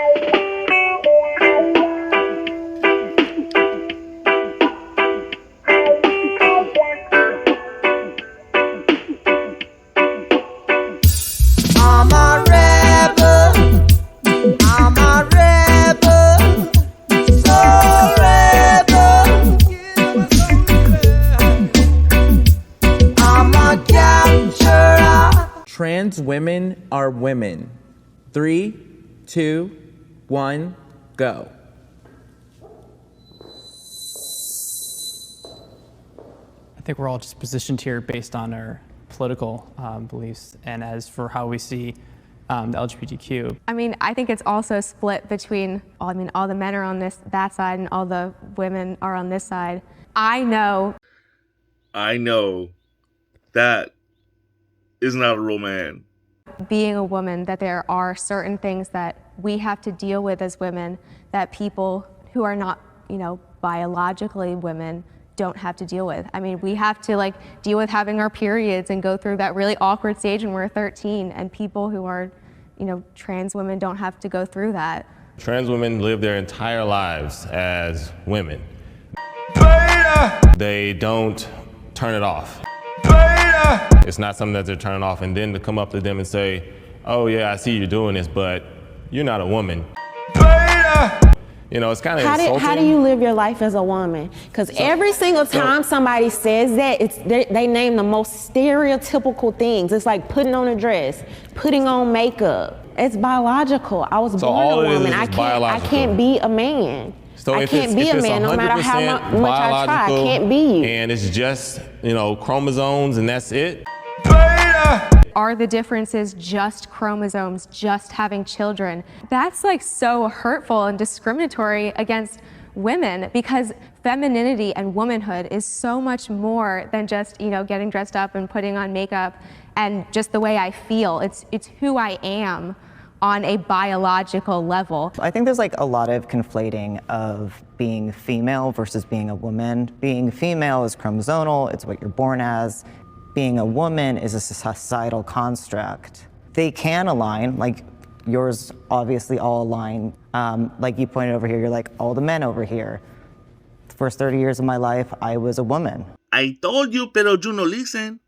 I'm a rebel. I'm a rebel. So rebel. I'm a capturer. Trans women are women. 3, 2, 1, go. I think we're all just positioned here based on our political beliefs, and as for how we see the LGBTQ. I mean, I think it's also split between, all the men are on that side and all the women are on this side. I know that is not a real man. being a woman that there are certain things that we have to deal with as women that people who are not, biologically women don't have to deal with. I mean, we have to deal with having our periods and go through that really awkward stage when we're 13, and people who are, trans women don't have to go through that. Trans women live their entire lives as women. They don't turn it off. It's not something that they're turning off, and then to come up to them and say, oh yeah, I see you doing this, but you're not a woman. It's kind of insulting. How do you live your life as a woman? Because every single time somebody says that, they name the most stereotypical things. It's like putting on a dress, putting on makeup. It's biological. I was born a woman. I can't be a man. So I can't be a man no matter how much I try. I can't be you. And it's just, chromosomes and that's it. Are the differences just chromosomes, just having children? That's so hurtful and discriminatory against women, because femininity and womanhood is so much more than just, getting dressed up and putting on makeup and just the way I feel. It's who I am on a biological level. I think there's a lot of conflating of being female versus being a woman. Being female is chromosomal, it's what you're born as. Being a woman is a societal construct. They can align, yours obviously all align. Like you pointed over here, you're all the men over here. The first 30 years of my life, I was a woman. I told you, pero you no listen.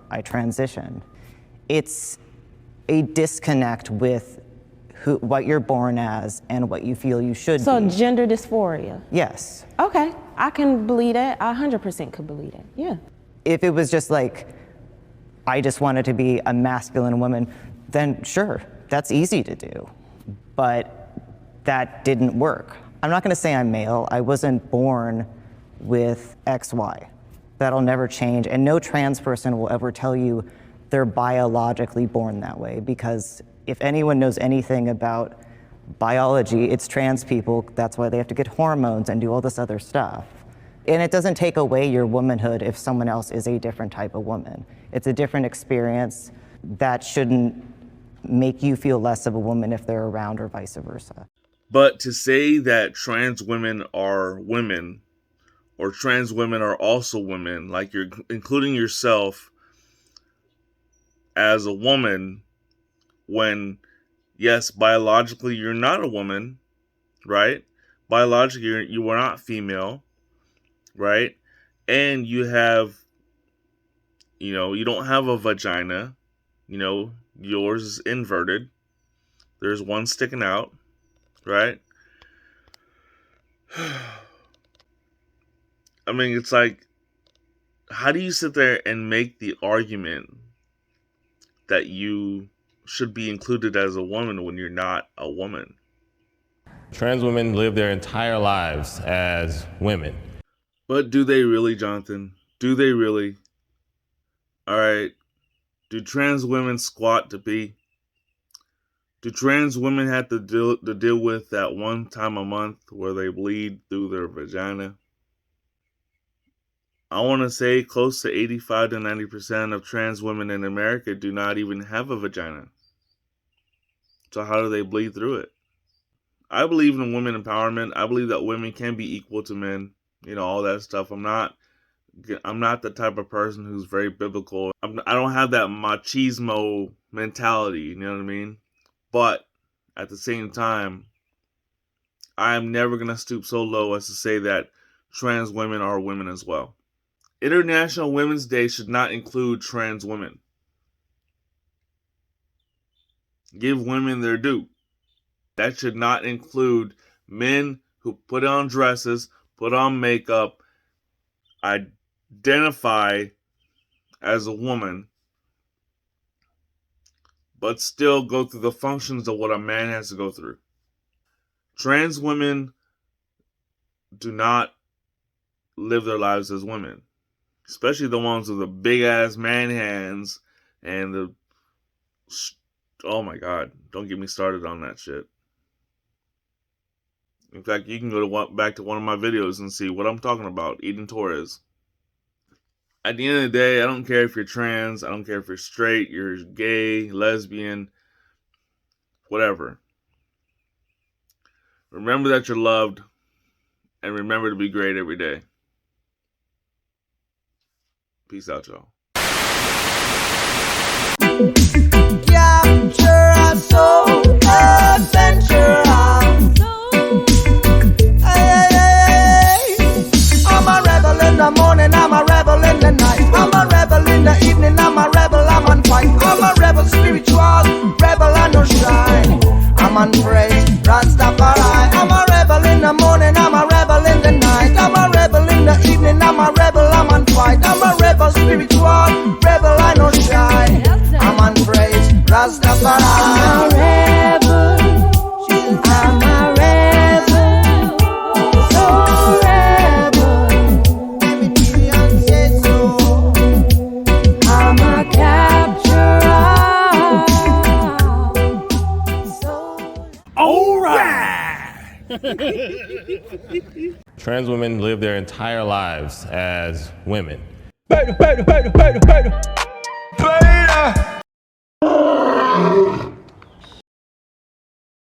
I transitioned. It's a disconnect with what you're born as and what you feel you should be. So gender dysphoria? Yes. Okay, I can believe that. I 100% could believe that, yeah. If it was just I just wanted to be a masculine woman, then sure, that's easy to do. But that didn't work. I'm not gonna say I'm male. I wasn't born with XY. That'll never change, and no trans person will ever tell you they're biologically born that way, because if anyone knows anything about biology, it's trans people. That's why they have to get hormones and do all this other stuff. And it doesn't take away your womanhood if someone else is a different type of woman. It's a different experience that shouldn't make you feel less of a woman if they're around, or vice versa. But to say that trans women are women, or trans women are also women, you're including yourself as a woman, when, yes, biologically you're not a woman, right? Biologically you are not female, right? And you have, you don't have a vagina, yours is inverted. There's one sticking out, right? I mean, it's how do you sit there and make the argument that you should be included as a woman when you're not a woman? Trans women live their entire lives as women. But do they really, Jonathan? Do they really? All right. Do trans women squat to pee? Do trans women have to deal with that one time a month where they bleed through their vagina? I want to say close to 85 to 90% of trans women in America do not even have a vagina. So how do they bleed through it? I believe in women empowerment. I believe that women can be equal to men. All that stuff. I'm not the type of person who's very biblical. I don't have that machismo mentality, you know what I mean? But at the same time, I'm never going to stoop so low as to say that trans women are women as well. International Women's Day should not include trans women. Give women their due. That should not include men who put on dresses, put on makeup, identify as a woman, but still go through the functions of what a man has to go through. Trans women do not live their lives as women, especially the ones with the big ass man hands and the, oh my God, don't get me started on that shit. In fact, you can go back to one of my videos and see what I'm talking about, eating Torres. At the end of the day, I don't care if you're trans, I don't care if you're straight, you're gay, lesbian, whatever. Remember that you're loved, and remember to be great every day. Peace out, y'all. Capture our soul, adventure our soul. Hey, I'm a rebel in the morning, I'm a rebel in the night. I'm a rebel in the evening, I'm a rebel, I'm on fight. I'm a rebel spiritual, rebel and no shy. I'm on praise, Rastafari. I'm a rebel in the morning, I'm a rebel in the night. I'm a rebel in the evening, I'm a rebel, I'm on fight. I'm a rebel spiritual, rebel and no shy. I'm on praise, Rastafari. I'm a rebel, I'm a rebel, so rebel. Every million says so. I'm a capturer. All right. Trans women live their entire lives as women. Beta.